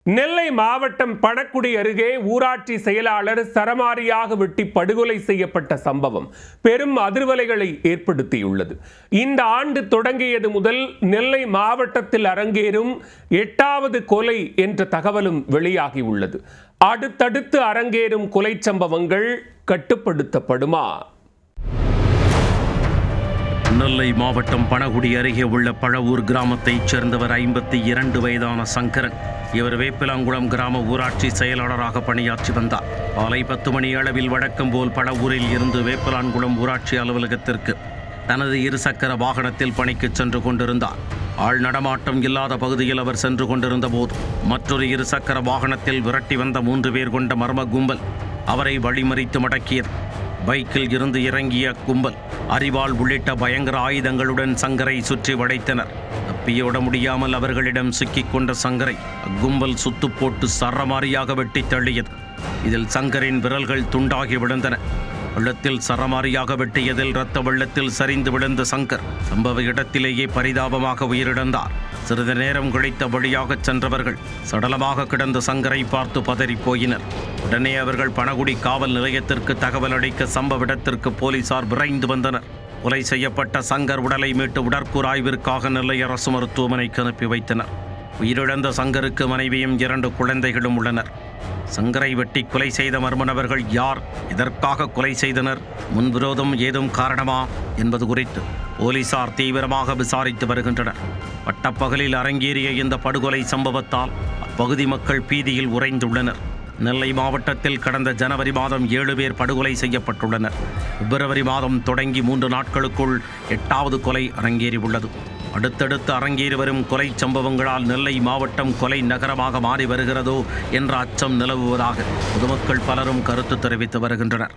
நெல்லை மாவட்டம் பணக்குடி அருகே ஊராட்சி செயலாளர் சரமாரியாக வெட்டி படுகொலை செய்யப்பட்ட சம்பவம் பெரும் அதிர்வலைகளை ஏற்படுத்தியுள்ளது. இந்த ஆண்டு தொடங்கியது முதல் நெல்லை மாவட்டத்தில் அரங்கேறும் 8வது கொலை என்ற தகவலும் வெளியாகியுள்ளது. அடுத்தடுத்து அரங்கேறும் கொலை சம்பவங்கள் கட்டுப்படுத்தப்படுமா? நெல்லை மாவட்டம் பணகுடி அருகே உள்ள பழவூர் கிராமத்தைச் சேர்ந்தவர் 52 வயதான சங்கரன். இவர் வேப்பிலாங்குளம் கிராம ஊராட்சி செயலாளராக பணியாற்றி வந்தார். காலை 10 மணி அளவில் வழக்கம் போல் பழவூரில் இருந்து வேப்பிலாங்குளம் ஊராட்சி அலுவலகத்திற்கு தனது இருசக்கர வாகனத்தில் பணிக்கு சென்று கொண்டிருந்தார். ஆள் நடமாட்டம் இல்லாத பகுதியில் அவர் சென்று கொண்டிருந்த போது மற்றொரு இருசக்கர வாகனத்தில் விரட்டி வந்த 3 பேர் கொண்ட மர்ம கும்பல் அவரை வழிமறித்து மடக்கியது. பைக்கில் இருந்து இறங்கிய கும்பல் அரிவாள் உள்ளிட்ட பயங்கர ஆயுதங்களுடன் சங்கரை சுற்றி வளைத்தனர். தப்பியோட முடியாமல் அவர்களிடம் சிக்கிக் கொண்ட சங்கரை அக்கும்பல் சுத்து போட்டு சரமாரியாக வெட்டி தள்ளியது. இதில் சங்கரின் விரல்கள் துண்டாகி விழுந்தன. வெள்ளத்தில் சரமாரியாக வெட்டியதில் இரத்த வெள்ளத்தில் சரிந்து விழுந்த சங்கர் சம்பவ இடத்திலேயே பரிதாபமாக உயிரிழந்தார். சிறிது நேரம் கழித்த வழியாகச் சென்றவர்கள் சடலமாக கிடந்த சங்கரை பார்த்து பதறி போயினர். உடனே அவர்கள் பணகுடி காவல் நிலையத்திற்கு தகவல் அளிக்க சம்பவ இடத்திற்கு போலீசார் விரைந்து வந்தனர். கொலை செய்யப்பட்ட சங்கர் உடலை மீட்டு உடற்கூறு ஆய்விற்காக நெல்லை அரசு மருத்துவமனைக்கு அனுப்பி வைத்தனர். உயிரிழந்த சங்கருக்கு மனைவியும் 2 குழந்தைகளும் உள்ளனர். சங்கரை வெட்டி கொலை செய்த மர்ம நபர்கள் யார், இதற்காக கொலை செய்தனர், முன்விரோதம் ஏதும் காரணமா என்பது குறித்து போலீசார் தீவிரமாக விசாரித்து வருகின்றனர். பட்டப்பகலில் அரங்கேறிய இந்த படுகொலை சம்பவத்தால் அப்பகுதி மக்கள் பீதியில் உறைந்துள்ளனர். நெல்லை மாவட்டத்தில் கடந்த ஜனவரி மாதம் 7 பேர் படுகொலை செய்யப்பட்டுள்ளனர். பிப்ரவரி மாதம் தொடங்கி 3 நாட்களுக்குள் 8வது கொலை அரங்கேறியுள்ளது. அடுத்தடுத்து அரங்கேறி வரும் கொலை சம்பவங்களால் நெல்லை மாவட்டம் கொலை நகரமாக மாறி வருகிறதோ என்ற அச்சம் நிலவுவதாக பொதுமக்கள் பலரும் கருத்து தெரிவித்து வருகின்றனர்.